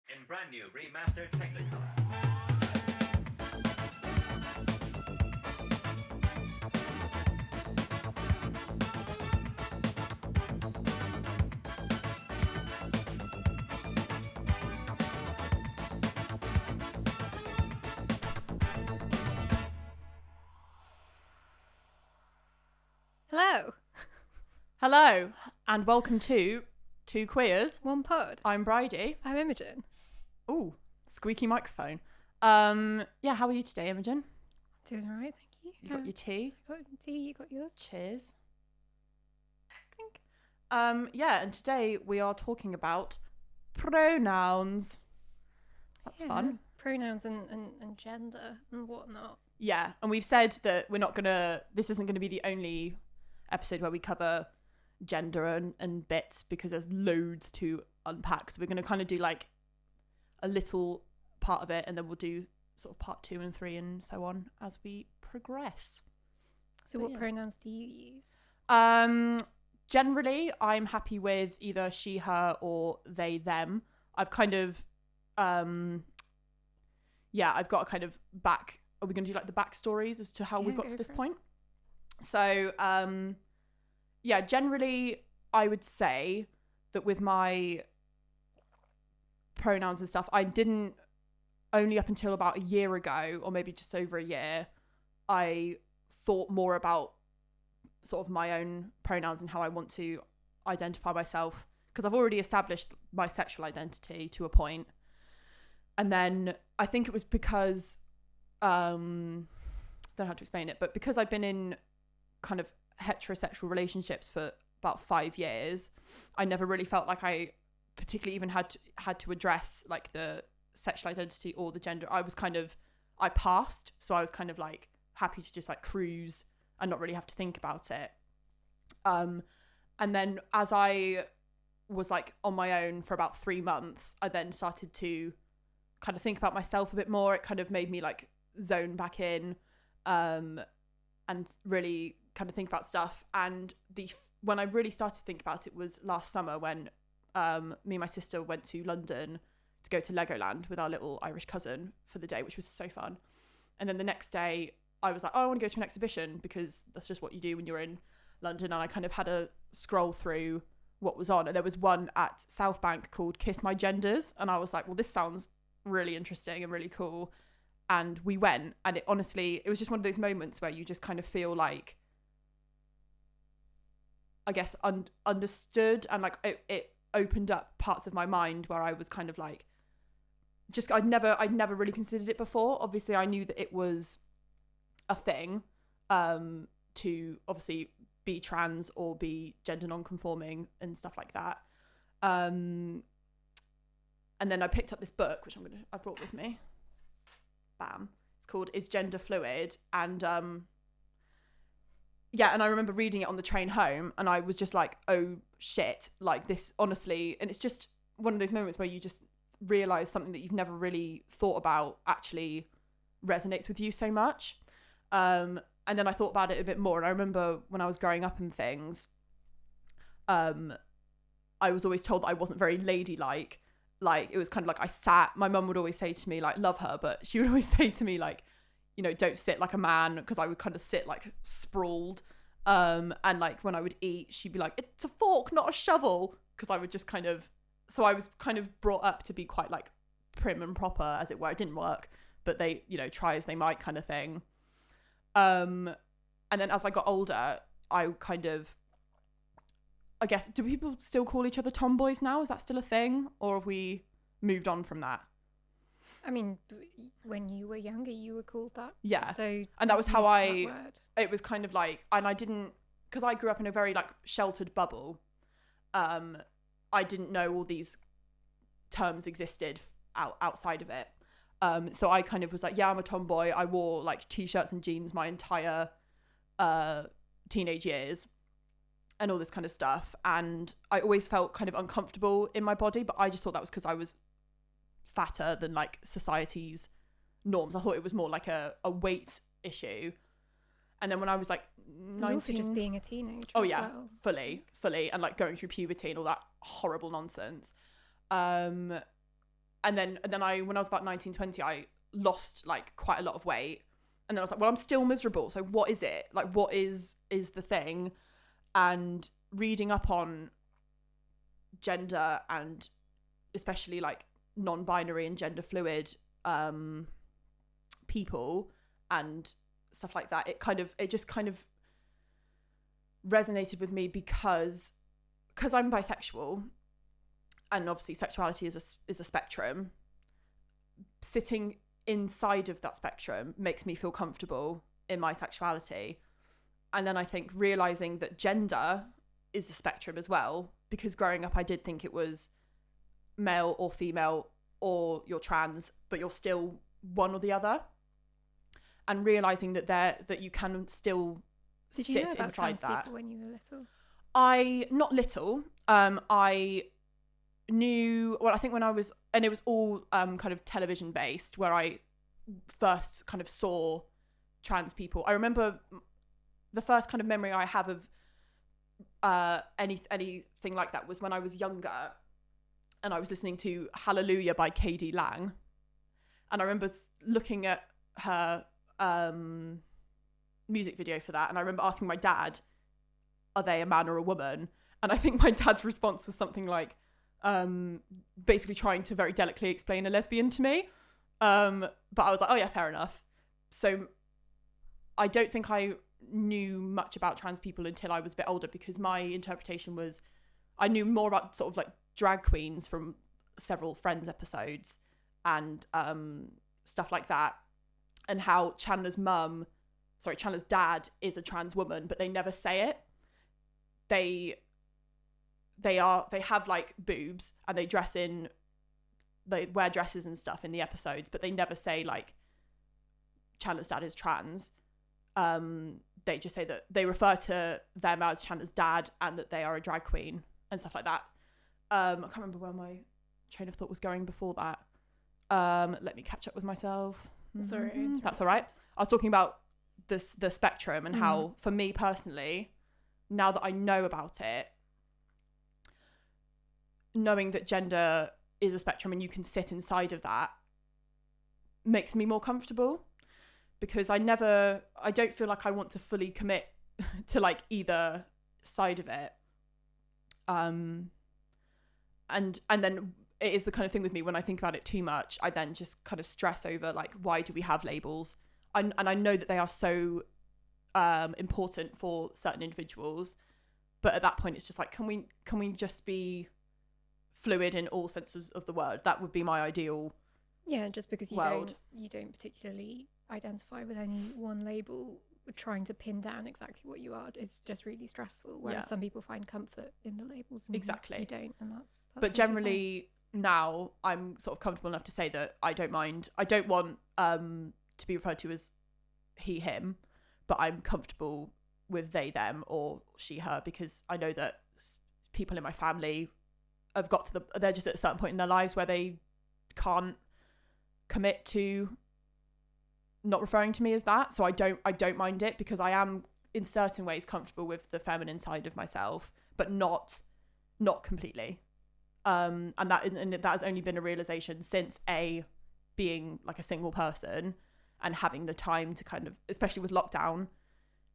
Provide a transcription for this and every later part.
in brand new remastered Technicolor. Hello, Hello, and welcome to Two Queers. one pod. I'm Bridie. I'm Imogen. Ooh, squeaky microphone. Yeah, how are you today, Imogen? Doing all right, thank you. You got your tea? I got tea, you got yours. Cheers. Clink. Yeah, and today we are talking about pronouns. That's Yeah, fun. Pronouns and gender and whatnot. Yeah, and we've said that this isn't gonna be the only episode where we cover gender and bits, because there's loads to unpack. So we're gonna kind of do like a little part of it, and then we'll do sort of part 2 and 3 and so on as we progress. So But what yeah. pronouns do you use? Generally I'm happy with either she, her, or they, them. I've kind of I've got a kind of back. Are we going to do like the backstories as to how we Yeah, got go to this for it. point? So, generally I would say that with my pronouns and stuff, I didn't, only up until about a year ago, or maybe just over a year, I thought more about sort of my own pronouns and how I want to identify myself, because I've already established my sexual identity to a point. And then I think it was because don't know how to explain it, but because I've been in kind of heterosexual relationships for about 5 years, I never really felt like I particularly even had to address like the sexual identity or the gender. I passed, so I was kind of like happy to just like cruise and not really have to think about it. And then as I was like on my own for about 3 months, I then started to kind of think about myself a bit more. It kind of made me like zone back in, and really kind of think about stuff. And when I really started to think about it was last summer, when me and my sister went to London to go to Legoland with our little Irish cousin for the day, which was so fun. And then the next day I was like, oh, I want to go to an exhibition, because that's just what you do when you're in London. And I kind of had a scroll through what was on, and there was one at South Bank called Kiss My Genders, and I was like, well, this sounds really interesting and really cool. And we went, and it was just one of those moments where you just kind of feel like, I guess, understood, and like it opened up parts of my mind where I was kind of like, just I'd never really considered it before. Obviously I knew that it was a thing, to obviously be trans or be gender non-conforming and stuff like that. And then I picked up this book, which I brought with me. Bam. It's called Is Gender Fluid? And and I remember reading it on the train home, and I was just like, oh shit, like this, honestly. And it's just one of those moments where you just realize something that you've never really thought about actually resonates with you so much. And then I thought about it a bit more, and I remember when I was growing up and things, I was always told that I wasn't very ladylike. Like, it was kind of like my mum would always say to me, like, love her, but she would always say to me, like, you know, don't sit like a man, because I would kind of sit like sprawled. And like when I would eat, she'd be like, it's a fork, not a shovel, because I would just kind of, so I was kind of brought up to be quite like prim and proper, as it were. It didn't work, but they, you know, try as they might kind of thing. And then as I got older, I kind of, I guess, do people still call each other tomboys now? Is that still a thing? Or have we moved on from that? I mean, when you were younger, you were called that. Yeah. So And that was how use that word. it was kind of like, and I didn't, because I grew up in a very like sheltered bubble, I didn't know all these terms existed outside of it. So I kind of was like, yeah, I'm a tomboy. I wore like t-shirts and jeans my entire teenage years and all this kind of stuff. And I always felt kind of uncomfortable in my body, but I just thought that was because I was fatter than like society's norms. I thought it was more like a weight issue. And then when I was like 19, And also just being a teenager. oh as yeah, well. fully, and like going through puberty and all that horrible nonsense. and then when I was about 19, 20, I lost like quite a lot of weight. And then I was like, well, I'm still miserable. So what is it? Like, what is the thing? And reading up on gender, and especially like non-binary and gender fluid people and stuff like that, it just kind of resonated with me because I'm bisexual, and obviously sexuality is a spectrum. Sitting inside of that spectrum makes me feel comfortable in my sexuality. And then I think realizing that gender is a spectrum as well, because growing up I did think it was male or female, or you're trans but you're still one or the other, and realizing that you can still Did sit you know about inside trans that. people when you were little? I knew, well, I think when I was, and it was all kind of television based, where I first kind of saw trans people. I remember the first kind of memory I have of anything like that was when I was younger, and I was listening to Hallelujah by KD Lang, and I remember looking at her music video for that, and I remember asking my dad, are they a man or a woman? And I think my dad's response was something like, basically trying to very delicately explain a lesbian to me. But I was like, oh yeah, fair enough. So I don't think I knew much about trans people until I was a bit older, because my interpretation was, I knew more about sort of like drag queens from several Friends episodes and stuff like that, and how Chandler's dad is a trans woman, but they never say it. They have like boobs, and they wear dresses and stuff in the episodes, but they never say like Chandler's dad is trans. They just say that they refer to them as Chandler's dad and that they are a drag queen and stuff like that. I can't remember where my train of thought was going before that. Let me catch up with myself. Sorry. That's all right. I was talking about the spectrum, and how, for me personally, now that I know about it, knowing that gender is a spectrum and you can sit inside of that makes me more comfortable, because I don't feel like I want to fully commit to like either side of it. And then it is the kind of thing with me, when I think about it too much, I then just kind of stress over like, why do we have labels? And I know that they are so important for certain individuals, but at that point it's just like, can we just be fluid in all senses of the word? That would be my ideal. Yeah, just because you world. don't particularly identify with any one label, trying to pin down exactly what you are, it's just really stressful. Whereas some people find comfort in the labels, and exactly you don't, and that's but generally now I'm sort of comfortable enough to say that I don't mind. I don't want to be referred to as he, him, but I'm comfortable with they, them, or she, her, because I know that people in my family have got to they're just at a certain point in their lives where they can't commit to not referring to me as that. So I don't mind it, because I am in certain ways comfortable with the feminine side of myself, but not completely. And that has only been a realization since being like a single person and having the time to kind of, especially with lockdown,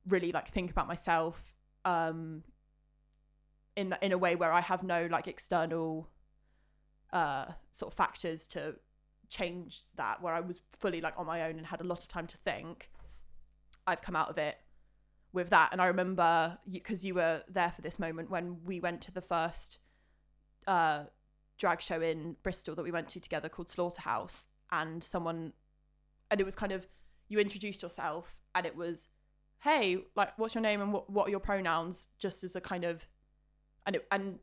really like think about myself in a way where I have no like external sort of factors to change that, where I was fully like on my own and had a lot of time to think. I've come out of it with that. And I remember, because you were there for this moment, when we went to the first drag show in Bristol that we went to together, called Slaughterhouse, and it was kind of, you introduced yourself, and it was, hey, like, what's your name and what are your pronouns, just as a kind of, and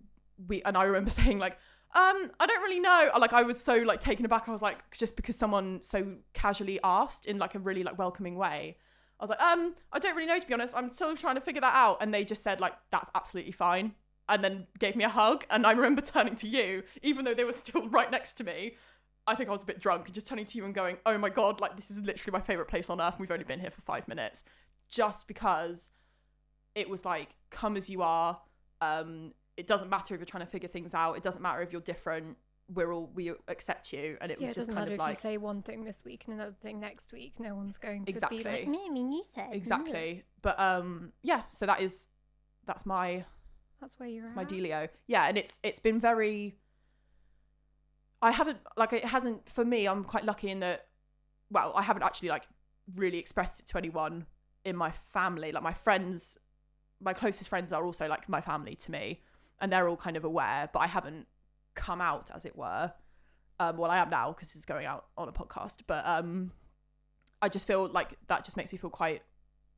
I remember saying like, I don't really know. Like, I was so like taken aback. I was like, just because someone so casually asked in like a really like welcoming way, I was like, I don't really know, to be honest. I'm still trying to figure that out. And they just said like, that's absolutely fine. And then gave me a hug. And I remember turning to you, even though they were still right next to me. I think I was a bit drunk, and just turning to you and going, oh my God, like, this is literally my favorite place on earth. And we've only been here for 5 minutes. Just because it was like, come as you are. It doesn't matter if you're trying to figure things out. It doesn't matter if you're different. we accept you. And it was it just doesn't kind matter of if like, you say one thing this week and another thing next week. No one's going to Exactly. be like, you said. exactly. But yeah, so that's my That's where you're at. my dealio. Yeah, and it's been very, I haven't, like, it hasn't, for me, I'm quite lucky in that, well, I haven't actually like really expressed it to anyone in my family. Like, my friends, my closest friends are also like my family to me, and they're all kind of aware, but I haven't come out, as it were. Well, I am now because this is going out on a podcast, but I just feel like that just makes me feel quite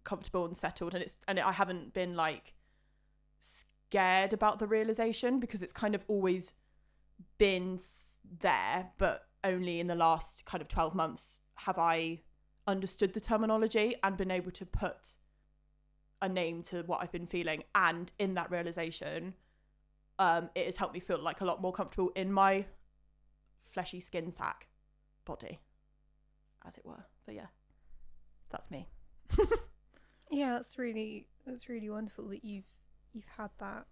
comfortable and settled, and I haven't been like scared about the realization, because it's kind of always been there, but only in the last kind of 12 months have I understood the terminology and been able to put a name to what I've been feeling. And in that realization, it has helped me feel like a lot more comfortable in my fleshy skin sack body, as it were. But yeah, that's me. Yeah, that's really wonderful that you've had that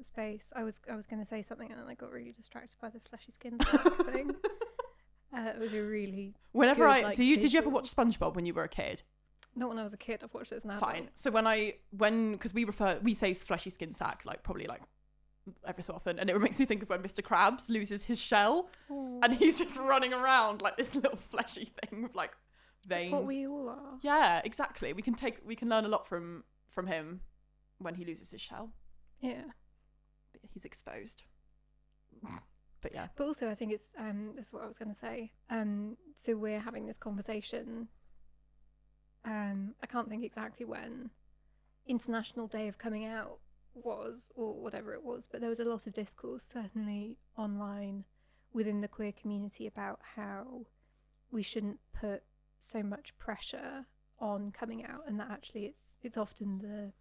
space. I was going to say something and then I got really distracted by the fleshy skin thing. It was a really Whenever good, did you ever visual. watch SpongeBob when you were a kid? Not when I was a kid. I've watched it as an adult. Fine. So because we say fleshy skin sack like probably like every so often, and it makes me think of when Mr. Krabs loses his shell. Aww. And he's just running around like this little fleshy thing with like veins. That's what we all are. Yeah, exactly. We can learn a lot from him when he loses his shell. Yeah. He's exposed. But yeah. But also I think it's this is what I was going to say. So we're having this conversation. I can't think exactly when International Day of Coming Out was, or whatever it was, but there was a lot of discourse, certainly online within the queer community, about how we shouldn't put so much pressure on coming out, and that actually it's often the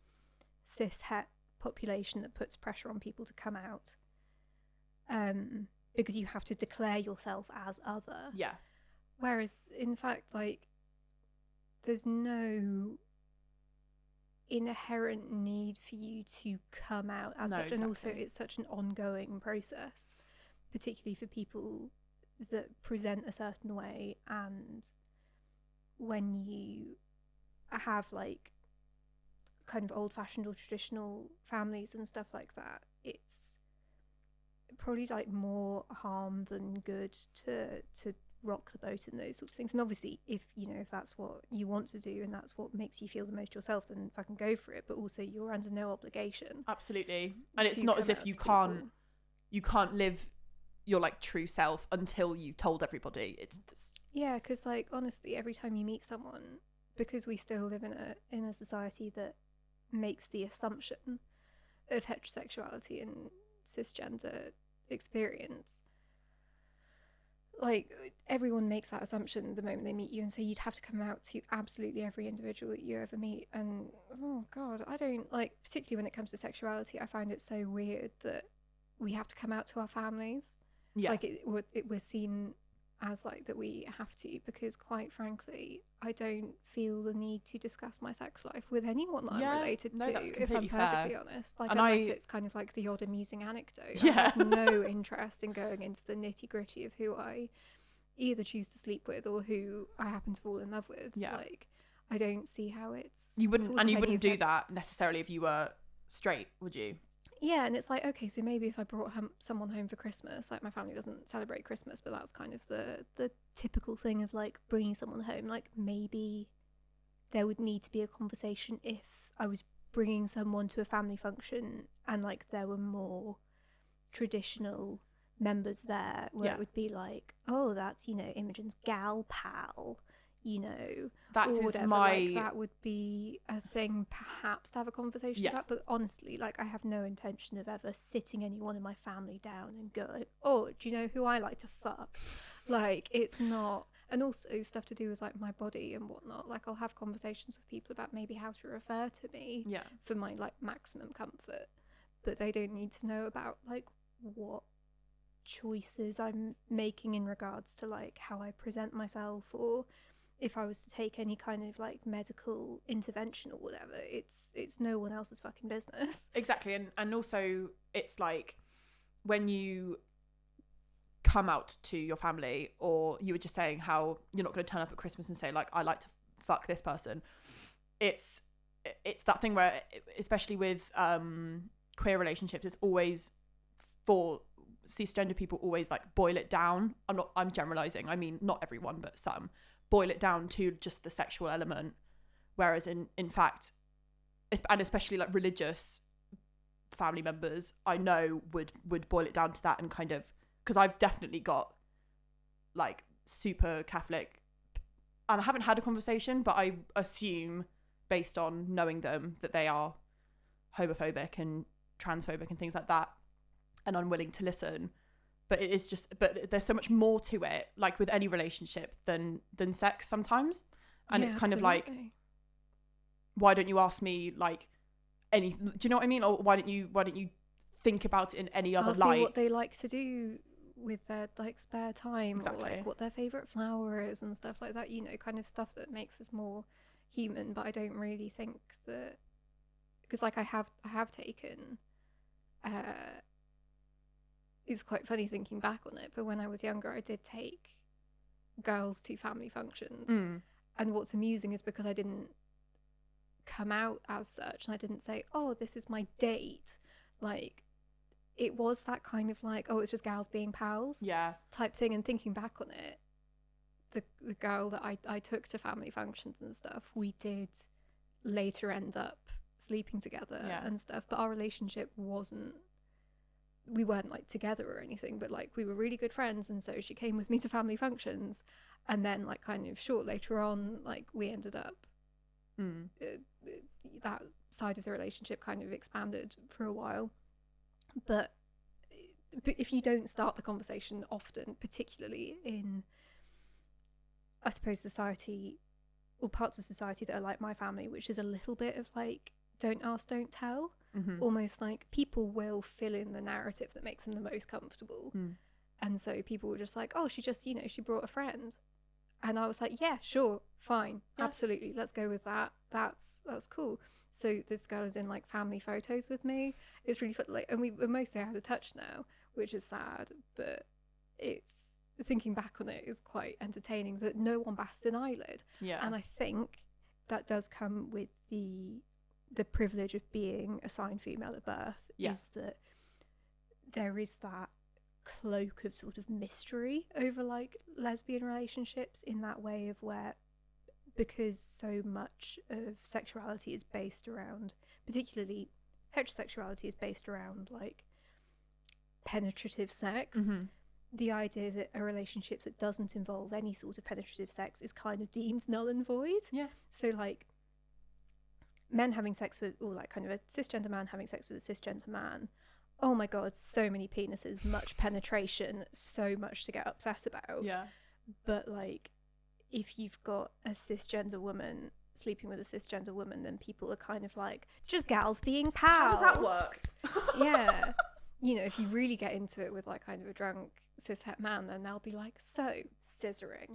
cis het population that puts pressure on people to come out, because you have to declare yourself as other. Yeah. Whereas in fact, like, there's no inherent need for you to come out as such. And also it's such an ongoing process, particularly for people that present a certain way. And when you have like kind of old-fashioned or traditional families and stuff like that, it's probably like more harm than good to rock the boat in those sorts of things. And obviously if that's what you want to do and that's what makes you feel the most yourself, then fucking go for it. But also you're under no obligation. Absolutely. And it's not as if you can't live your like true self until you told everybody. Yeah, because like honestly, every time you meet someone, because we still live in a society that makes the assumption of heterosexuality and cisgender experience, like everyone makes that assumption the moment they meet you, and so you'd have to come out to absolutely every individual that you ever meet. And oh god, I don't like, particularly when it comes to sexuality, I find it so weird that we have to come out to our families. Yeah. Like we're seen as like that we have to, because quite frankly I don't feel the need to discuss my sex life with anyone that I'm related to, if I'm perfectly honest. Like, and unless it's kind of like the odd amusing anecdote. I have no interest in going into the nitty-gritty of who I either choose to sleep with or who I happen to fall in love with. Like, I don't see how it's... You wouldn't do that necessarily if you were straight, would you? Yeah, and it's like, okay, so maybe if I brought someone home for Christmas, like my family doesn't celebrate Christmas, but that's kind of the typical thing of like bringing someone home. Like, maybe there would need to be a conversation if I was bringing someone to a family function and like there were more traditional members there, where it would be like, oh, that's, Imogen's gal pal, that would be a thing perhaps to have a conversation about. But honestly, like, I have no intention of ever sitting anyone in my family down and going, oh, do you know who I like to fuck? Like, it's not. And also stuff to do with like my body and whatnot. Like, I'll have conversations with people about maybe how to refer to me for my like maximum comfort, but they don't need to know about like what choices I'm making in regards to like how I present myself, or if I was to take any kind of like medical intervention or whatever. It's no one else's fucking business. Exactly. And also it's like when you come out to your family, or you were just saying how you're not going to turn up at Christmas and say like, I like to fuck this person. It's that thing where, especially with queer relationships, it's always, for cisgender people, always like boil it down. I'm generalizing, I mean not everyone but some, boil it down to just the sexual element, whereas in fact, and especially like religious family members, I know would boil it down to that, and kind of, because I've definitely got like super Catholic, and I haven't had a conversation, but I assume based on knowing them that they are homophobic and transphobic and things like that, and unwilling to listen. But it is just, but there's so much more to it, like with any relationship, than sex sometimes. And it's kind of like, why don't you ask me like any, do you know what I mean? Or why don't you think about it in any other ask light? me what they like to do with their like spare time, Exactly. or like what their favorite flower is and stuff like that, you know, kind of stuff that makes us more human. But I don't really think that, because like I have taken it's quite funny thinking back on it, but when I was younger I did take girls to family functions. And what's amusing is because I didn't come out as such, and I didn't say, oh, this is my date, like it was that kind of like, oh, it's just gals being pals type thing. And thinking back on it, the girl that I took to family functions and stuff, we did later end up sleeping together and stuff, but our relationship wasn't, we weren't like together or anything, but like we were really good friends. And so she came with me to family functions, and then like kind of short later on, like we ended up that side of the relationship kind of expanded for a while. But if you don't start the conversation often, particularly in, I suppose, society or parts of society that are like my family, which is a little bit of like don't ask, don't tell, almost like people will fill in the narrative that makes them the most comfortable. And so people were just like, oh, she just, you know, she brought a friend. And I was like, yeah, sure, fine, absolutely, let's go with that. That's cool. So this girl is in like family photos with me. It's really fun. Like, and we're mostly out of touch now, which is sad, but it's, thinking back on it is quite entertaining that no one batted an eyelid. And I think that does come with the privilege of being assigned female at birth, is that there is that cloak of sort of mystery over like lesbian relationships, in that way of where, because so much of sexuality is based around, particularly heterosexuality is based around like penetrative sex, the idea that a relationship that doesn't involve any sort of penetrative sex is kind of deemed null and void. So like men having sex with, or like kind of a cisgender man having sex with a cisgender man, oh my god, so many penises, much penetration, so much to get upset about. But like if you've got a cisgender woman sleeping with a cisgender woman, then people are kind of like, just gals being pals. How does that work? You know, if you really get into it with like kind of a drunk cishet man, then they'll be like, so scissoring.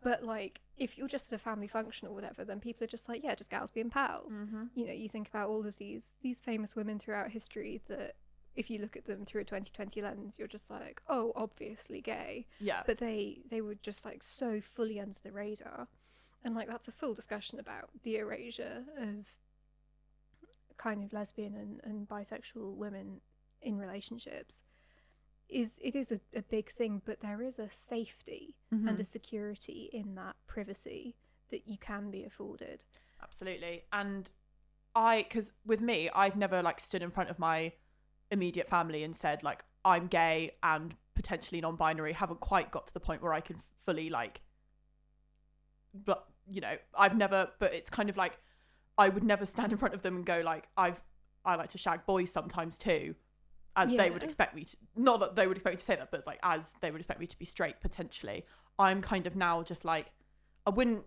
But like if you're just at a family function or whatever, then people are just like, yeah, just gals being pals. You know, you think about all of these famous women throughout history that if you look at them through a 2020 lens, you're just like, oh, obviously gay. But they were just like so fully under the radar. And like that's a full discussion about the erasure of kind of lesbian and bisexual women in relationships. It is a big thing, but there is a safety and a security in that privacy that you can be afforded. Absolutely. And because with me, I've never like stood in front of my immediate family and said like, I'm gay and potentially non-binary. Haven't quite got to the point where I can fully like, but you know, I've never, but it's kind of like I would never stand in front of them and go like, I like to shag boys sometimes too, as they would expect me to, not that they would expect me to say that, but it's like as they would expect me to be straight potentially. I'm kind of now just like, I wouldn't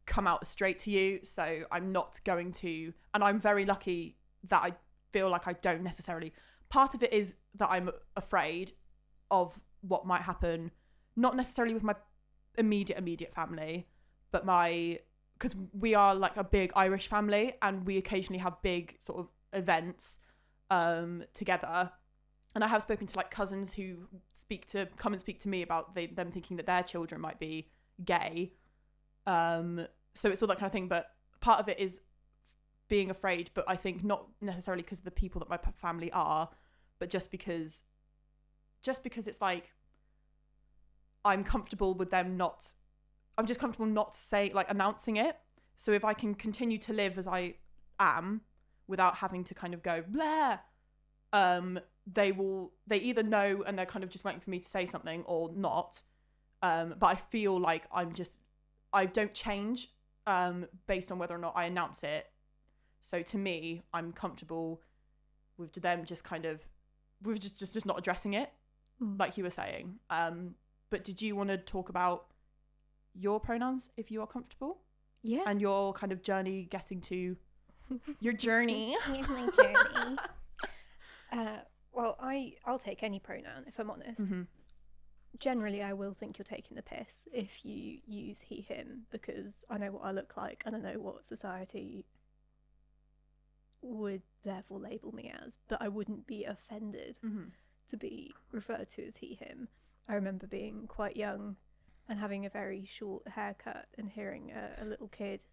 come out straight to you, so I'm not going to, and I'm very lucky that I feel like I don't necessarily, part of it is that I'm afraid of what might happen, not necessarily with my immediate family, but because we are like a big Irish family and we occasionally have big sort of events together, And I have spoken to like cousins who come and speak to me about them thinking that their children might be gay. So it's all that kind of thing. But part of it is being afraid, but I think not necessarily because of the people that my family are, but just because it's like I'm comfortable with them I'm just comfortable not announcing it. So if I can continue to live as I am without having to kind of go blah, they either know and they're kind of just waiting for me to say something or not. But I feel like I don't change based on whether or not I announce it. So to me, I'm comfortable with them just kind of with just not addressing it, like you were saying. But did you want to talk about your pronouns if you are comfortable? Yeah. And your kind of journey getting to your journey. Here's my journey. Well, I'll take any pronoun if I'm honest. Mm-hmm. Generally, I will think you're taking the piss if you use he, him, because I know what I look like and I know what society would therefore label me as, but I wouldn't be offended to be referred to as he, him. I remember being quite young and having a very short haircut and hearing a little kid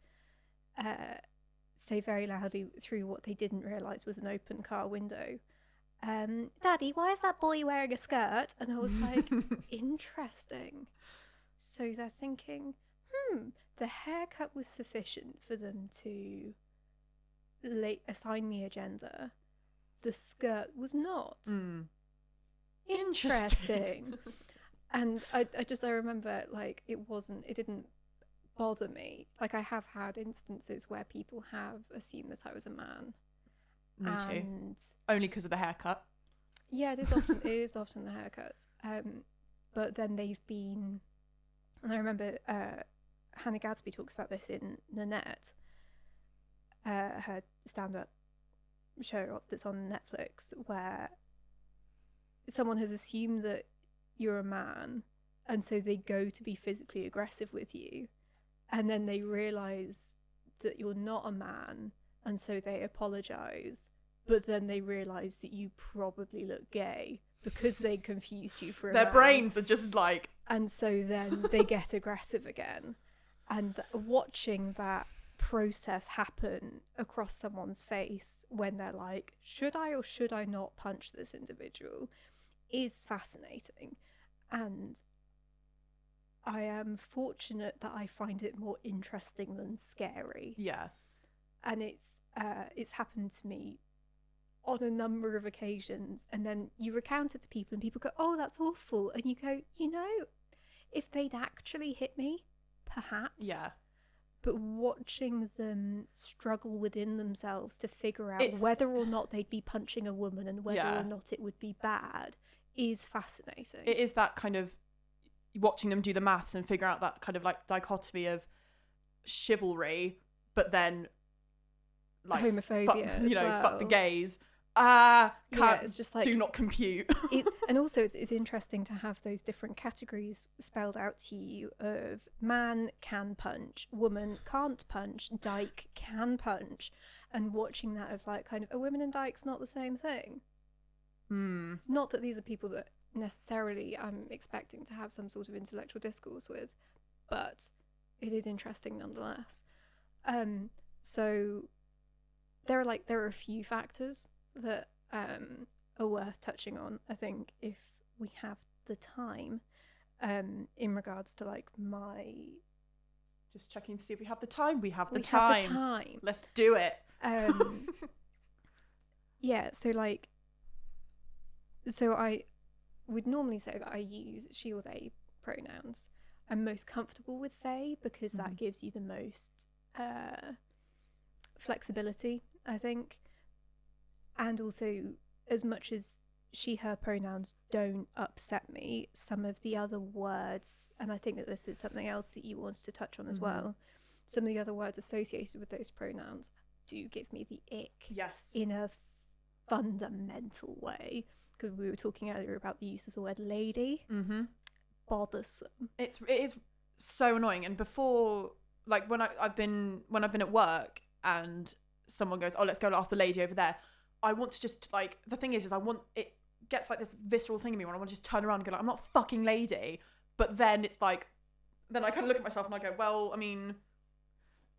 say very loudly through what they didn't realise was an open car window, Daddy, why is that boy wearing a skirt? And I was like, interesting. So they're thinking, the haircut was sufficient for them to assign me a gender. The skirt was not. Interesting. And I remember, like, it didn't bother me. Like, I have had instances where people have assumed that I was a man. Me too. Only because of the haircut. Yeah, it is often the haircuts. But then they've been, and I remember Hannah Gadsby talks about this in Nanette, her stand-up show that's on Netflix, where someone has assumed that you're a man, and so they go to be physically aggressive with you, and then they realise that you're not a man, and so they apologise, but then they realise that you probably look gay because they confused you for a Their man. brains are just like... And so then they get aggressive again. And watching that process happen across someone's face when they're like, should I or should I not punch this individual, is fascinating. And I am fortunate that I find it more interesting than scary. Yeah. And it's happened to me on a number of occasions, and then you recount it to people and people go, oh, that's awful, and you go, if they'd actually hit me, perhaps. Yeah. But watching them struggle within themselves to figure out whether or not they'd be punching a woman and whether or not it would be bad is fascinating. It is that kind of watching them do the maths and figure out that kind of like dichotomy of chivalry, but then like homophobia, fuck the gays. It's just like, do not compute. And also it's interesting to have those different categories spelled out to you of man can punch, woman can't punch, dyke can punch, and watching that of like kind of, are women and dykes not the same thing? Not that these are people that necessarily I'm expecting to have some sort of intellectual discourse with, but it is interesting nonetheless. So there are a few factors that are worth touching on, I think, if we have the time, in regards to like my... Just checking to see if we have the time. We have the time. Let's do it. Yeah, so I would normally say that I use she or they pronouns. I'm most comfortable with they because that gives you the most flexibility, I think. And also, as much as she, her pronouns don't upset me, some of the other words, and I think that this is something else that you wanted to touch on as well, some of the other words associated with those pronouns do give me the ick. Yes. In a fundamental way. Because we were talking earlier about the use of the word lady. Bothersome. It is so annoying. And before, like when I've been at work and someone goes, oh, let's go ask the lady over there, I want to just like, the thing is I want it gets like this visceral thing in me when I want to just turn around and go like, I'm not a fucking lady. But then it's like, then I kind of look at myself and I go, well, I mean,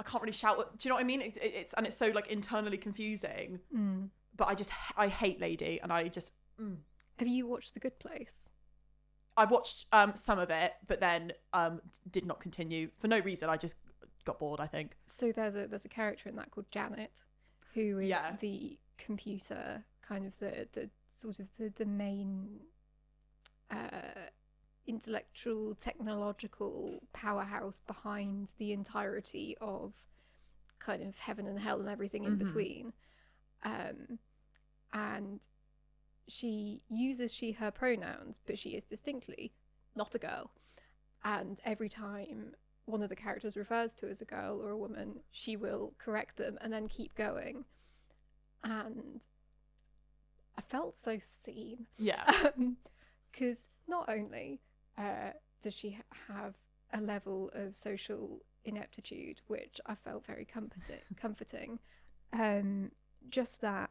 I can't really shout. Do you know what I mean? It's so like internally confusing. But I hate lady, and I just. Have you watched The Good Place? I watched some of it, but then did not continue for no reason. I just got bored, I think. So there's a character in that called Janet, who is the computer, kind of the sort of the main intellectual, technological powerhouse behind the entirety of kind of heaven and hell and everything in between. And she uses her pronouns, but she is distinctly not a girl. And every time one of the characters refers to as a girl or a woman, she will correct them and then keep going. And I felt so seen. Yeah. Because not only does she have a level of social ineptitude, which I felt very comforting, just that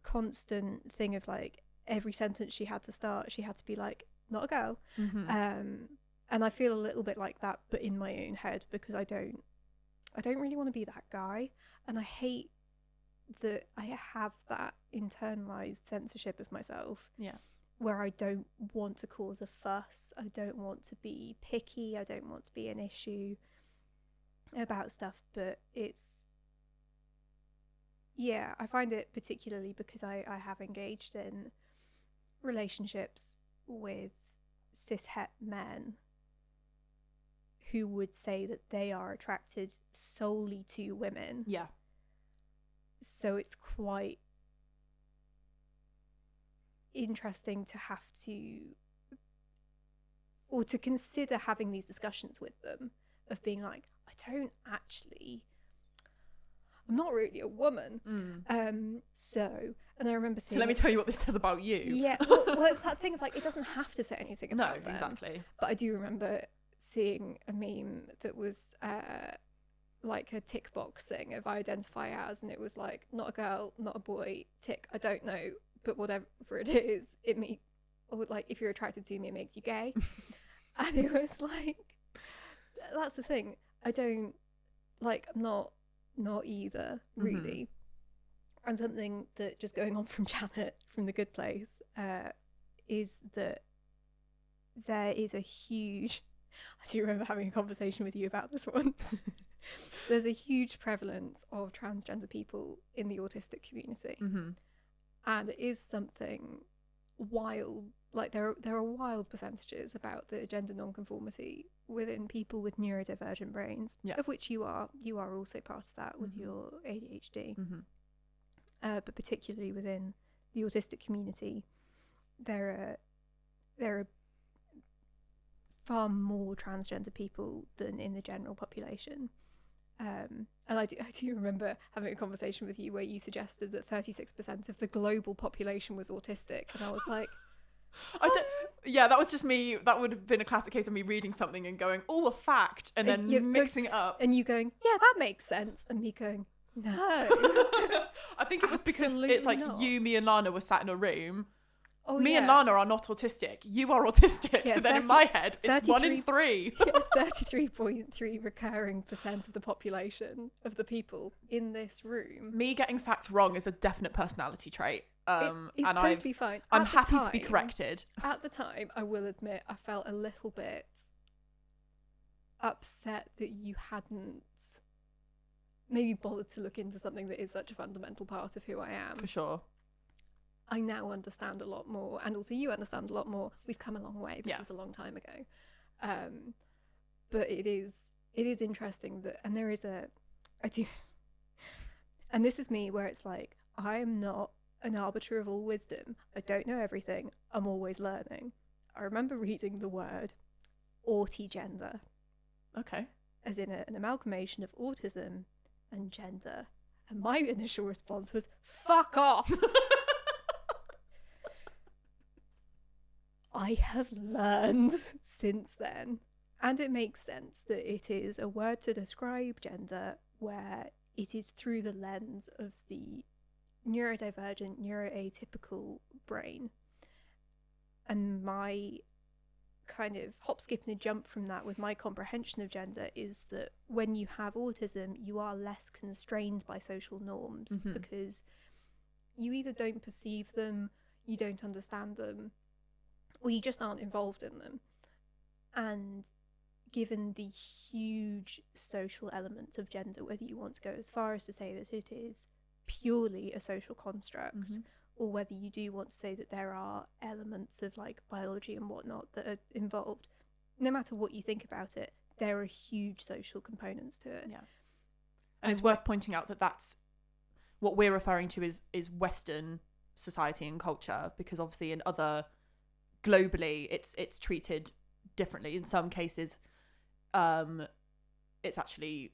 constant thing of like every sentence she had to start, she had to be like, not a girl. And I feel a little bit like that, but in my own head, because I don't really want to be that guy, and I hate that I have that internalized censorship of myself. Yeah. Where I don't want to cause a fuss, I don't want to be picky, I don't want to be an issue about stuff, but it's, yeah, I find it particularly because I have engaged in relationships with cis-het men who would say that they are attracted solely to women. Yeah. So it's quite interesting to have to, or to consider having these discussions with them of being like, I'm not really a woman. And I remember seeing. So let me tell you what this says about you. Yeah, well, it's that thing of like, it doesn't have to say anything about them. Exactly. But I do remember seeing a meme that was like a tick box thing of I identify as, and it was like, not a girl, not a boy, tick, I don't know, but whatever it is, or like, if you're attracted to me, it makes you gay. And it was like, that's the thing. I don't, like, I'm not either, really. And something that, just going on from Janet from The Good Place, is that there is a huge, I do remember having a conversation with you about this once. There's a huge prevalence of transgender people in the autistic community. And it is something wild, like there are wild percentages about the gender nonconformity within people with neurodivergent brains, of which you are also part of that with your ADHD. But particularly within the autistic community, there are far more transgender people than in the general population. And I do remember having a conversation with you where you suggested that 36% of the global population was autistic, and I was like, that was just me. That would have been a classic case of me reading something and going, oh, a fact, and then mixing it up. And you going, yeah, that makes sense, and me going, no. I think it was because it's like not. You, me and Lana were sat in a room. Me and Lana are not autistic. You are autistic. So then in my head, it's 1 in 3. 33.3 recurring % of the population of the people in this room. Me getting facts wrong is a definite personality trait. It's and totally fine. I'm happy to be corrected. At the time, I will admit, I felt a little bit upset that you hadn't maybe bothered to look into something that is such a fundamental part of who I am. For sure. I now understand a lot more, and also you understand a lot more. We've come a long way. This was a long time ago. But it is interesting that, and there is and this is me where it's like, I am not an arbiter of all wisdom. I don't know everything. I'm always learning. I remember reading the word autigender. Okay. As in an amalgamation of autism and gender. And my initial response was, fuck off! I have learned since then. And it makes sense that it is a word to describe gender where it is through the lens of the neurodivergent, neuroatypical brain. And my kind of hop, skip and a jump from that with my comprehension of gender is that when you have autism, you are less constrained by social norms because you either don't perceive them, you don't understand them, or you just aren't involved in them. And given the huge social elements of gender, whether you want to go as far as to say that it is purely a social construct, or whether you do want to say that there are elements of like biology and whatnot that are involved, no matter what you think about it, there are huge social components to it. Yeah. And it's worth pointing out that that's what we're referring to is Western society and culture, because obviously in other globally it's treated differently. In some cases it's actually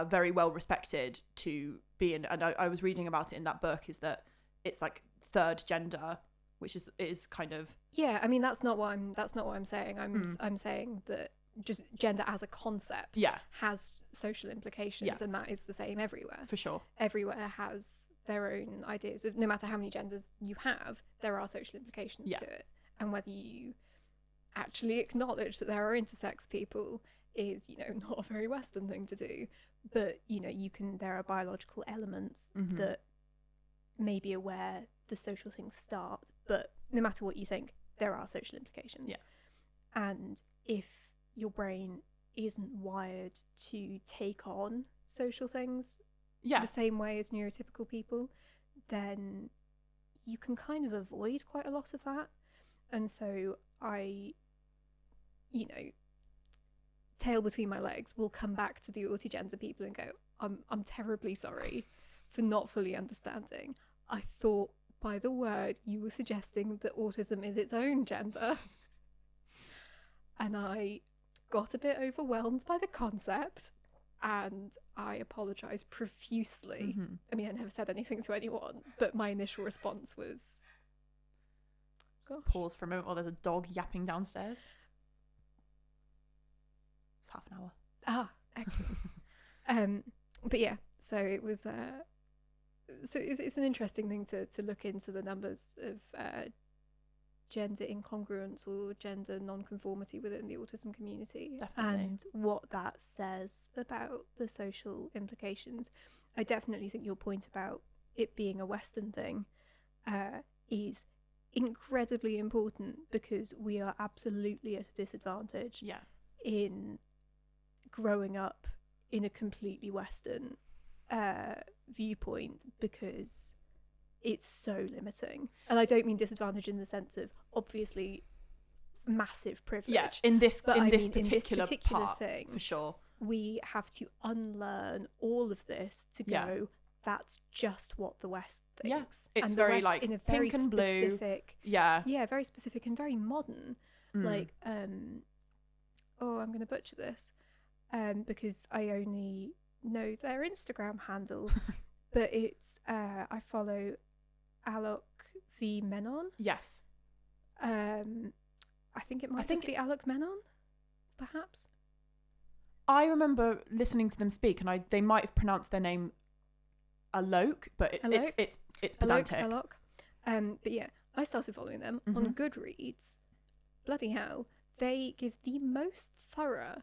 very well respected to be in, and I was reading about it in that book, is that it's like third gender, which is kind of, yeah, I mean that's not what I'm saying. I'm saying that just gender as a concept has social implications, and that is the same everywhere. For sure. Everywhere has their own ideas of, no matter how many genders you have, there are social implications to it. And whether you actually acknowledge that there are intersex people is, not a very Western thing to do. But, there are biological elements that may be where the social things start. But no matter what you think, there are social implications. Yeah. And if your brain isn't wired to take on social things the same way as neurotypical people, then you can kind of avoid quite a lot of that. And so I, tail between my legs, will come back to the autigender people and go, I'm terribly sorry for not fully understanding. I thought by the word you were suggesting that autism is its own gender. And I got a bit overwhelmed by the concept, and I apologise profusely. I mean, I never said anything to anyone, but my initial response was, gosh. Pause for a moment while there's a dog yapping downstairs. It's half an hour. Ah, excellent. But yeah, so it was so it's an interesting thing to look into the numbers of gender incongruence or gender non-conformity within the autism community. Definitely. And what that says about the social implications. I definitely think your point about it being a Western thing is incredibly important, because we are absolutely at a disadvantage in growing up in a completely Western viewpoint, because it's so limiting. And I don't mean disadvantage in the sense of obviously massive privilege. Yeah, in this particular part, thing, for sure. We have to unlearn all of this to go, that's just what the West thinks. It's and very West, like in a very pink and specific, blue. Yeah, very specific and very modern. Like, I'm going to butcher this because I only know their Instagram handle, but it's I follow Alok V Menon. Yes. I think it might be Alok Menon, perhaps. I remember listening to them speak, and they might have pronounced their name Alok, but it's pedantic. Alok. But yeah, I started following them on Goodreads. Bloody hell, they give the most thorough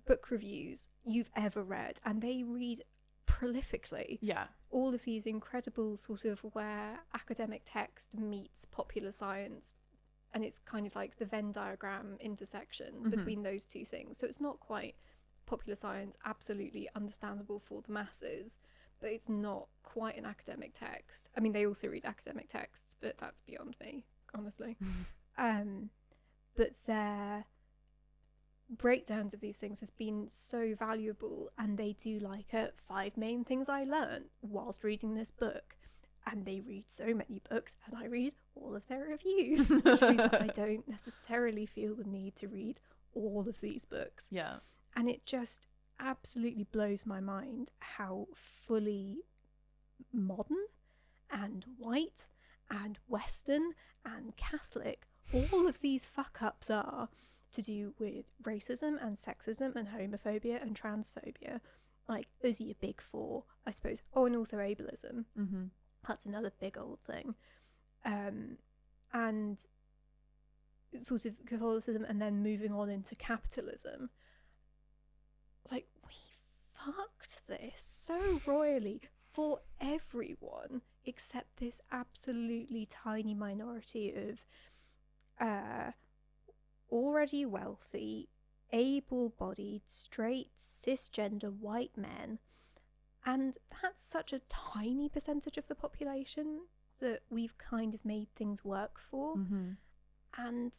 book reviews you've ever read, and they read prolifically. Yeah. All of these incredible sort of where academic text meets popular science, and it's kind of like the Venn diagram intersection between those two things. So it's not quite popular science, absolutely understandable for the masses, but it's not quite an academic text. I mean, they also read academic texts, but that's beyond me, honestly. But their breakdowns of these things has been so valuable, and they do like 5 main things I learned whilst reading this book. And they read so many books, and I read all of their reviews, which means that I don't necessarily feel the need to read all of these books. Yeah. And it just absolutely blows my mind how fully modern and white and Western and Catholic all of these fuck-ups are to do with racism and sexism and homophobia and transphobia. Like, those are your big 4, I suppose. Oh, and also ableism. That's another big old thing. and sort of Catholicism, and then moving on into capitalism, like, we fucked this so royally for everyone except this absolutely tiny minority of already wealthy, able-bodied, straight, cisgender white men. And that's such a tiny percentage of the population that we've kind of made things work for. And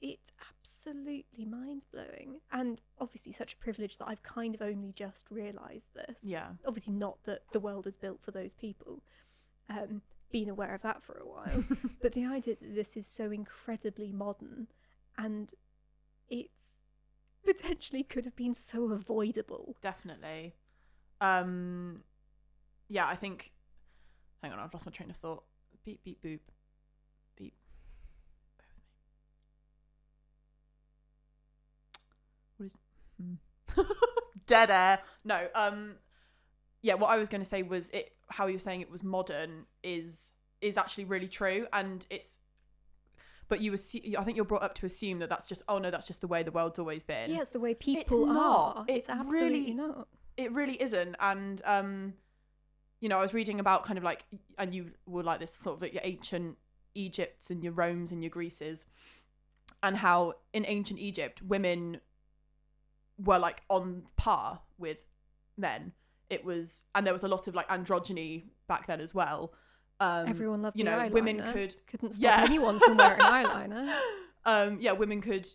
it's absolutely mind-blowing, and obviously such a privilege that I've kind of only just realised this. Yeah. Obviously not that the world is built for those people, been aware of that for a while, but the idea that this is so incredibly modern, and it's potentially could have been so avoidable. Definitely. Yeah, I think, hang on, I've lost my train of thought. Beep, beep, boop. Beep. What is dead air? No. Yeah, what I was going to say was how you were saying it was modern is actually really true, and it's. But I think you're brought up to assume that that's just that's just the way the world's always been. Yeah, it's the way people are. It's absolutely really, not. It really isn't, and I was reading about kind of like, and you were like this sort of like your ancient Egypts and your Romes and your Greeces, and how in ancient Egypt women were like on par with men. It was, and there was a lot of like androgyny back then as well. Everyone loved the eyeliner. Women couldn't stop anyone from wearing eyeliner. Women could,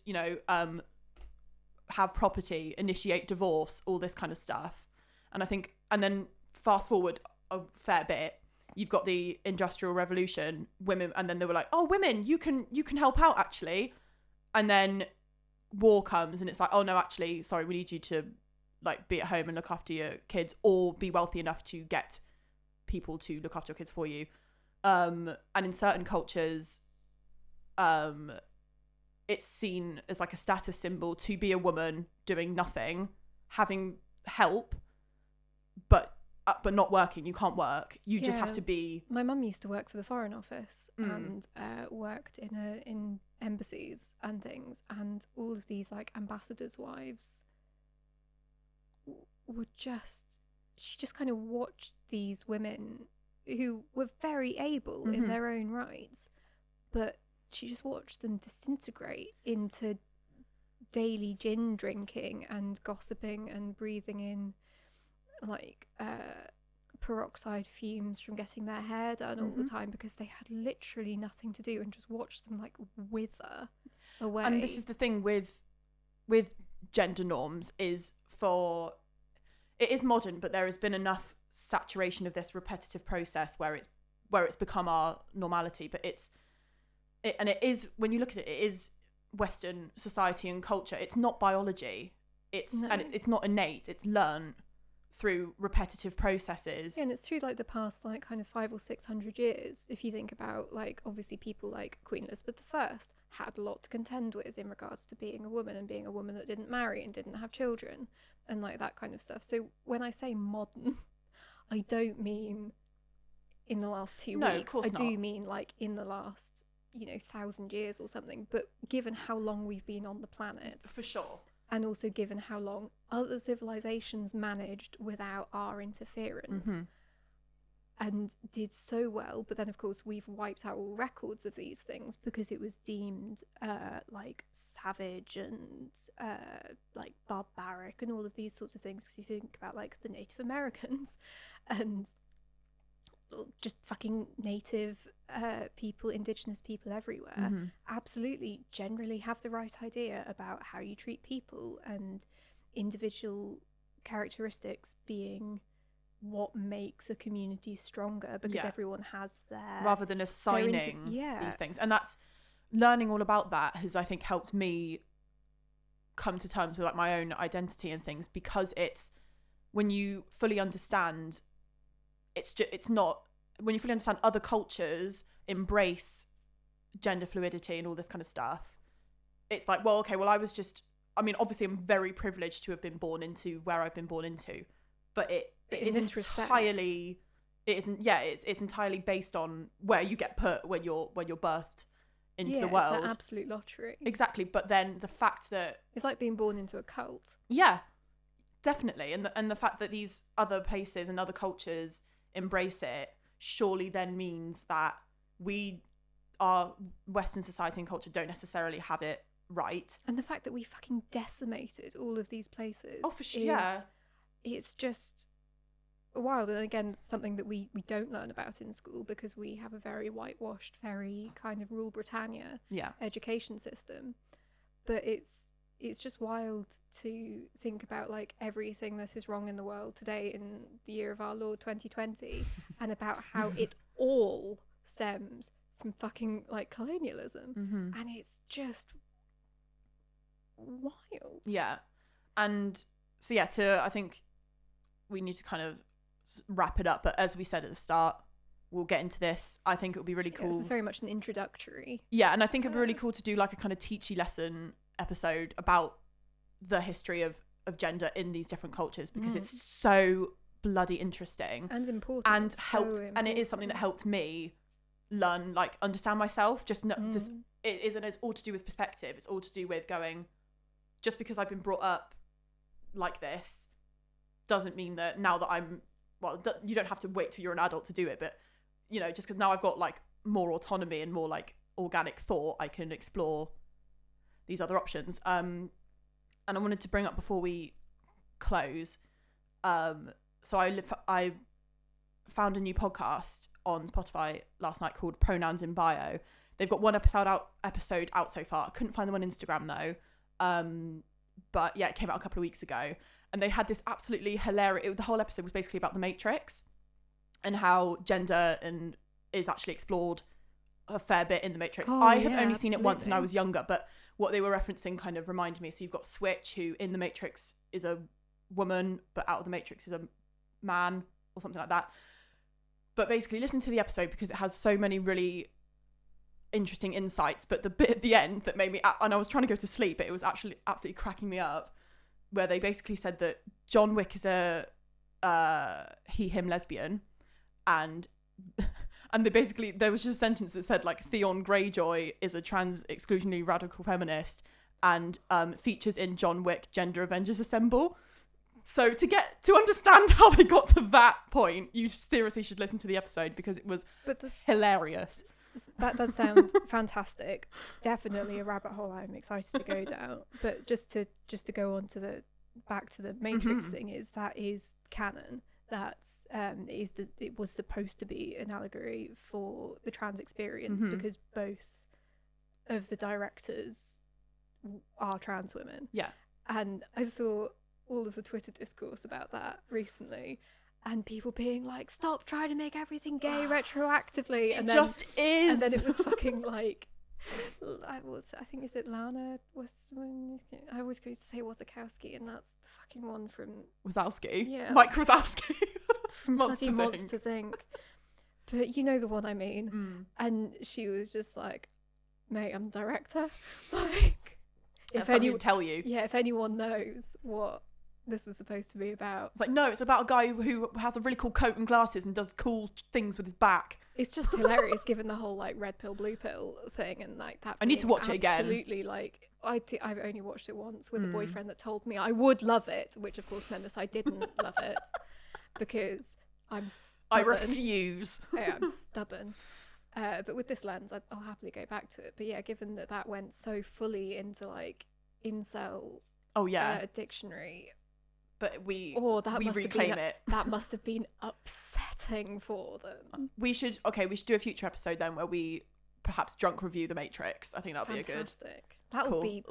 have property, initiate divorce, all this kind of stuff. And I think, and then fast forward a fair bit, you've got the Industrial Revolution, women, and then they were like, oh, women, you can help out actually. And then war comes, and it's like, oh no, actually, sorry, we need you to like be at home and look after your kids, or be wealthy enough to get people to look after your kids for you. And in certain cultures, it's seen as like a status symbol to be a woman doing nothing, having help, but not working. You can't work. You just have to be. My mum used to work for the Foreign Office and worked in embassies and things, and all of these like ambassadors' wives would she just kind of watched these women who were very able in their own rights, but she just watched them disintegrate into daily gin drinking and gossiping and breathing in like peroxide fumes from getting their hair done all the time, because they had literally nothing to do, and just watched them like wither away. And this is the thing with gender norms, is it is modern, but there has been enough saturation of this repetitive process where it's become our normality. But it is, when you look at it, it is Western society and culture. It's not biology. And it's not innate. It's learned through repetitive processes. Yeah, and it's through like the past like kind of 500 or 600 years. If you think about like, obviously people like Queen Elizabeth I had a lot to contend with in regards to being a woman, and being a woman that didn't marry and didn't have children and like that kind of stuff. So when I say modern, I don't mean in the last 2 weeks. Of course I do not. mean like in the last 1,000 years or something. But given how long we've been on the planet, For sure. and also given how long other civilizations managed without our interference and did so well, but then of course we've wiped out all records of these things because it was deemed like savage and like barbaric and all of these sorts of things. Because you think about like the Native Americans and just fucking native people, indigenous people everywhere, absolutely generally have the right idea about how you treat people, and individual characteristics being what makes a community stronger, because everyone has their, rather than assigning these things. And that's, learning all about that has, I think, helped me come to terms with like my own identity and things, because it's, when you fully understand, it's not, when you fully understand other cultures embrace gender fluidity and all this kind of stuff, it's like, well, okay, well, obviously I'm very privileged to have been born into where I've been born into, but it is entirely it isn't. Yeah, it's entirely based on where you get put when you're birthed into the world. It's an absolute lottery. Exactly, but then the fact that it's like being born into a cult. Yeah, definitely, and the fact that these other places and other cultures embrace it surely then means that our Western society and culture don't necessarily have it right. And the fact that we fucking decimated all of these places. Oh, for sure. Yeah, it's just wild, and again something that we don't learn about in school because we have a very whitewashed, very kind of rule Britannia education system. But it's just wild to think about like everything that is wrong in the world today in the year of our Lord 2020 and about how it all stems from fucking like colonialism. And it's just wild. Yeah. And so I think we need to kind of wrap it up, but as we said at the start, we'll get into this. I think it would be really cool. This is very much an introductory. Yeah, and I think it'd be really cool to do like a kind of teachy lesson episode about the history of gender in these different cultures, because it's so bloody interesting and important and helped, and it is something that helped me learn, like, understand myself. Just it isn't, it's all to do with perspective. It's all to do with going, just because I've been brought up like this doesn't mean that now that you don't have to wait till you're an adult to do it, but you know, just because now I've got like more autonomy and more like organic thought, I can explore these other options. And I wanted to bring up before we close, so I found a new podcast on Spotify last night called Pronouns in Bio. They've got one episode out so far. I couldn't find them on Instagram though, but yeah, it came out a couple of weeks ago. And they had this absolutely hilarious... the whole episode was basically about the Matrix and how gender is actually explored a fair bit in the Matrix. I have only seen it once and I was younger, but what they were referencing kind of reminded me. So you've got Switch, who in the Matrix is a woman, but out of the Matrix is a man or something like that. But basically listen to the episode because it has so many really interesting insights. But the bit at the end that made me... and I was trying to go to sleep, but it was actually absolutely cracking me up, where they basically said that John Wick is a he/him lesbian, and they basically, there was just a sentence that said like Theon Greyjoy is a trans exclusionary radical feminist and features in John Wick Gender Avengers Assemble. So to understand how they got to that point, you seriously should listen to the episode because it was hilarious. That does sound fantastic. Definitely a rabbit hole I'm excited to go down. But just to go on to back to the Matrix thing, that is canon. That's it was supposed to be an allegory for the trans experience because both of the directors are trans women. Yeah. And I saw all of the Twitter discourse about that recently. And people being like, stop trying to make everything gay retroactively. And it just is. And then it was fucking like, I think, is it Lana? I always go to say Wazakowski, and that's the fucking one from... Wazowski? Yeah. Mike Wazowski. From Monsters Inc. But you know the one I mean. And she was just like, mate, I'm the director. Like, if anyone tell you. Yeah, if anyone knows what this was supposed to be about. It's like, no, it's about a guy who has a really cool coat and glasses and does cool things with his back. It's just hilarious given the whole like red pill, blue pill thing, and like that. I need to watch it again. Absolutely, like I've only watched it once with a boyfriend that told me I would love it, which of course meant that I didn't love it because I'm stubborn. I refuse. I am stubborn. But with this lens, I'll happily go back to it. But yeah, given that went so fully into like incel dictionary. But we reclaim it. That must have been upsetting for them. We should do a future episode then where we perhaps drunk review The Matrix. I think that'll be a good. Fantastic. That'll cool. be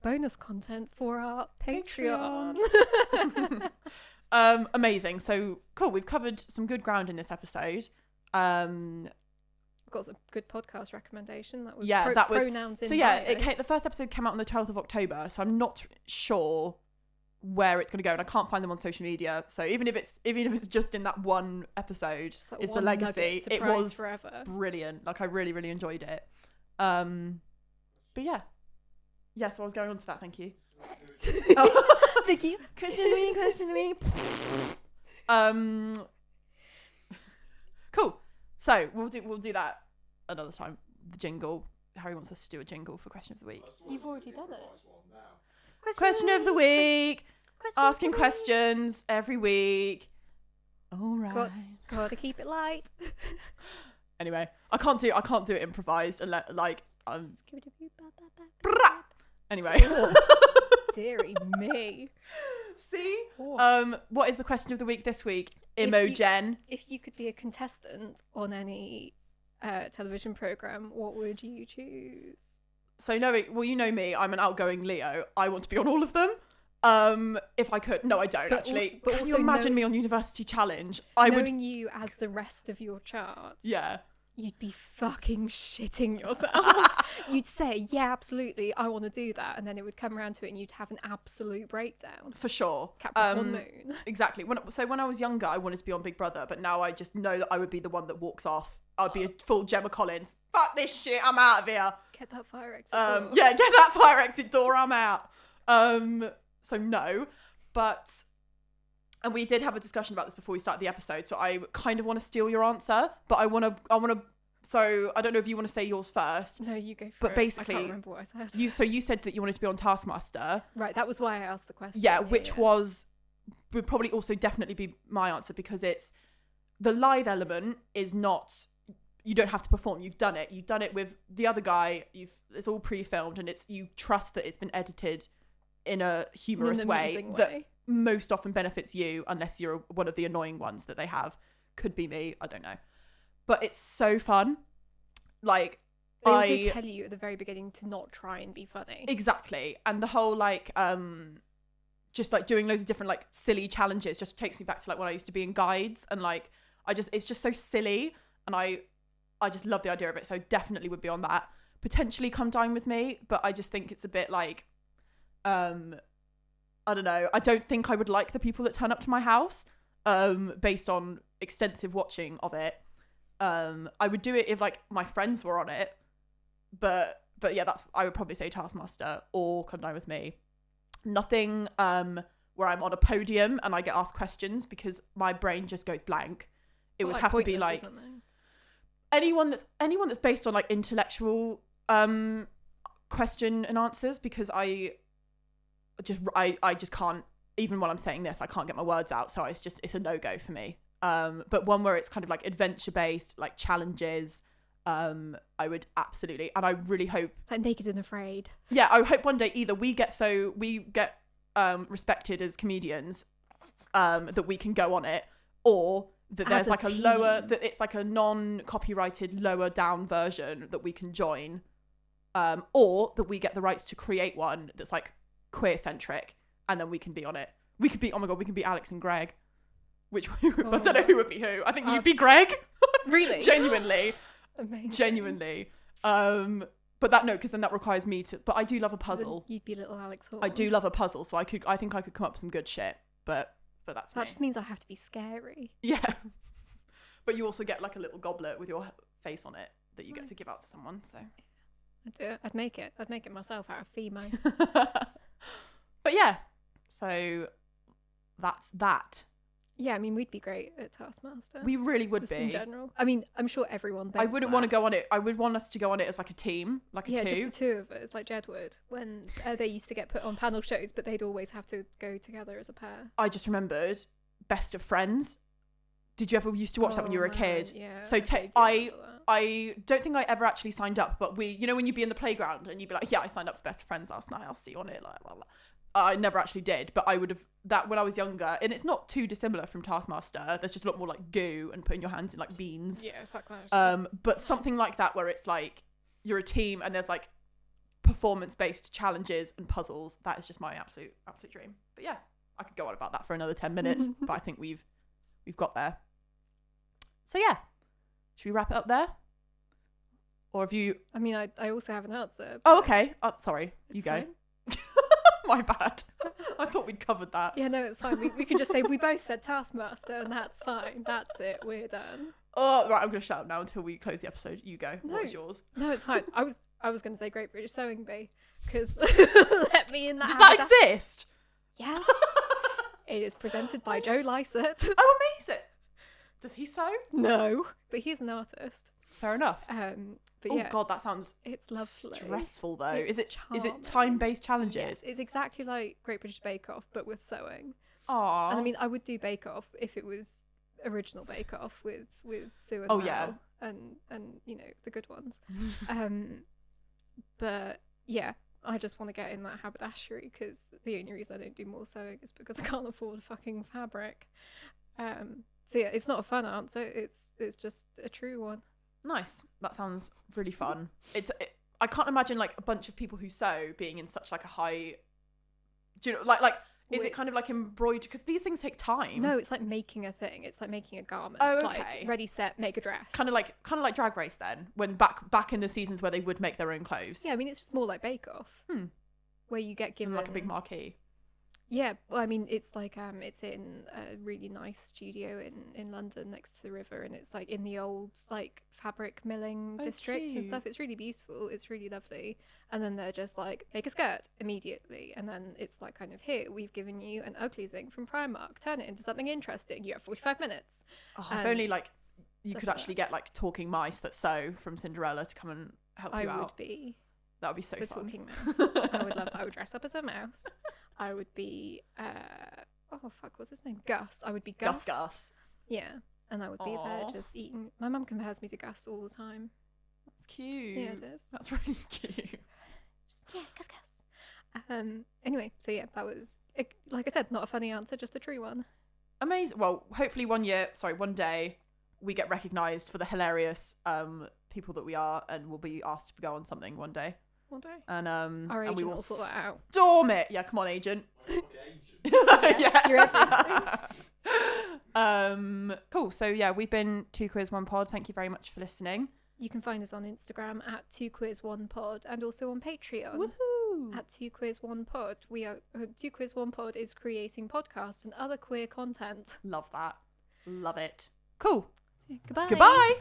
bonus content for our Patreon. Amazing. So cool. We've covered some good ground in this episode. Got a good podcast recommendation. That was Pronouns in Bio. The first episode came out on the 12th of October, so I'm not sure where it's going to go, and I can't find them on social media. So even if it's just in that one episode, is the legacy. It was forever. Brilliant. Like I really, really enjoyed it. But yeah. So I was going on to that. Thank you. Thank you. Question to me. So we'll do that another time. The jingle. Harry wants us to do a jingle for question of the week. You've already done it. Question of the week. Question Asking of the week. questions every week. All right. Gotta keep it light. Anyway, I can't do it improvised and anyway. Deary me. See? Oh. What is the question of the week this week? Imogen. If you could be a contestant on any television program, what would you choose? So you know me, I'm an outgoing Leo. I want to be on all of them. If I could. No, I don't actually. Can you imagine me on University Challenge? Knowing you as the rest of your charts. Yeah. You'd be fucking shitting yourself. You'd say, yeah, absolutely, I want to do that. And then it would come around to it and you'd have an absolute breakdown. For sure. Capricorn moon. Exactly. When I was younger, I wanted to be on Big Brother, but now I just know that I would be the one that walks off. I'd be a full Gemma Collins. Fuck this shit, I'm out of here. Get that fire exit door. Yeah, get that fire exit door, I'm out. So no. And we did have a discussion about this before we started the episode, so I kind of want to steal your answer, but I want to. So I don't know if you want to say yours first. No, you go for it. But basically, I can't remember what I said. You said that you wanted to be on Taskmaster. Right, that was why I asked the question. Yeah, which would probably also definitely be my answer, because it's the live element is not. You don't have to perform. You've done it. You've done it with the other guy. It's all pre-filmed, and you trust that it's been edited in a humorous way that most often benefits you, unless you're one of the annoying ones that they have. Could be me, I don't know. But it's so fun. Like, they also tell you at the very beginning to not try and be funny. Exactly. And the whole just like doing loads of different like silly challenges just takes me back to like when I used to be in guides, and like it's just so silly, and I just love the idea of it. So definitely would be on that. Potentially Come Dine With Me, but I just think it's a bit like I don't know. I don't think I would like the people that turn up to my house, based on extensive watching of it. I would do it if like my friends were on it, but yeah, I would probably say Taskmaster or Come Dine With Me. Nothing where I'm on a podium and I get asked questions, because my brain just goes blank. It would have to be like anyone that's based on like intellectual question and answers, because I just can't, even while I'm saying this, I can't get my words out, so it's a no-go for me. But one where it's kind of like adventure based, like challenges, I would absolutely, and I really hope, like Naked and Afraid. Yeah, I hope one day either we get respected as comedians, that we can go on it, or that there's like that it's like a non-copyrighted lower down version that we can join, or that we get the rights to create one that's like queer centric, and then we can be on it. We could be, oh my god, we can be Alex and Greg, which I don't know who would be who. I think you'd be Greg. Really? Genuinely. Amazing. Genuinely. But that, no, because then that requires me to, but I do love a puzzle. You'd be little Alex Hall. I do love a puzzle, so I think I could come up with some good shit, but that's that me. just means I have to be scary. Yeah. But you also get like a little goblet with your face on it that you get to give out to someone, so. I'd do it. I'd make it myself out of Fimo. But yeah, so that's that. Yeah, I mean, we'd be great at Taskmaster. We really would just be. in general. I mean, I'm sure everyone thinks I wouldn't want to go on it. I would want us to go on it as like a team, like a two. Yeah, just the two of us, like Jed would, when they used to get put on panel shows, but they'd always have to go together as a pair. I just remembered Best of Friends. Did you ever used to watch that when you were a kid? Yeah. So I don't think I ever actually signed up, but when you'd be in the playground and you'd be like, yeah, I signed up for Best of Friends last night. I'll see you on it. Like, blah, blah. I never actually did, but I would have that when I was younger, and it's not too dissimilar from Taskmaster. There's just a lot more like goo and putting your hands in like beans. Yeah, fuck that. But something like that where it's like you're a team and there's like performance-based challenges and puzzles. That is just my absolute dream. But yeah, I could go on about that for another 10 minutes, but I think we've got there. So yeah, should we wrap it up there? Or have you? I mean, I also have an answer. Oh, okay. Sorry, you go. Fine. My bad. I thought we'd covered that. Yeah, no, it's fine. We can just say we both said Taskmaster, and that's fine. That's it. We're done. Oh, right. I'm going to shut up now until we close the episode. You go. No. What was yours? No, it's fine. I was going to say Great British Sewing Bee, because let me in that. Does that exist? Yes. It is presented by Joe Lysett. Oh, amazing. Does he sew? No, but he's an artist. Fair enough. But Oh yeah, God, that sounds it's lovely. stressful though. It's Is it charming. time-based challenges? Yes, it's exactly like Great British Bake Off, but with sewing. Aww. And I mean, I would do Bake Off if it was original Bake Off with Sue and Oh, Mel yeah. and you know, the good ones. But yeah, I just want to get in that haberdashery because the only reason I don't do more sewing is because I can't afford fucking fabric. So yeah, it's not a fun answer. It's just a true one. Nice. That sounds really fun. I can't imagine like a bunch of people who sew being in such like a high. Do you know like is it kind of like embroidered? Because these things take time. No, it's like making a thing. It's like making a garment. Oh, okay. Like ready, set, make a dress. Kind of like Drag Race then, when back in the seasons where they would make their own clothes. Yeah, I mean it's just more like Bake Off. Where you get given like a big marquee. Yeah, well, I mean, it's like it's in a really nice studio in London next to the river, and it's like in the old like fabric milling districts and cute. stuff. It's really beautiful. It's really lovely. And then they're just like make a skirt immediately, and then it's like kind of here we've given you an ugly thing from Primark. Turn it into something interesting. You have 45 minutes. Oh, if only like you stuff could like actually get like talking mice that sew from Cinderella to come and help you I out. would be That would be so the fun. talking mouse. I would love that. I would dress up as a mouse. I would be oh fuck, what's his name? Gus. I would be Gus. Gus. Yeah, and I would be there Aw. just eating. My mum compares me to Gus all the time. That's cute. Yeah, it is. That's really cute. Just, yeah, Gus. Anyway, so yeah, that was like I said, not a funny answer, just a true one. Amazing. Well, hopefully one day we get recognised for the hilarious people that we are, and we'll be asked to go on something one day. One day. And Our and agent we will will sort that out. storm it. Yeah, come on, agent. Yeah, you're everything. Cool. So yeah, we've been 2 Quiz 1 Pod. Thank you very much for listening. You can find us on Instagram at 2Quiz1Pod and also on Patreon Woohoo! at 2Quiz1Pod. We are 2Quiz1Pod is creating podcasts and other queer content. Love that. Love it. Cool. Goodbye. Goodbye.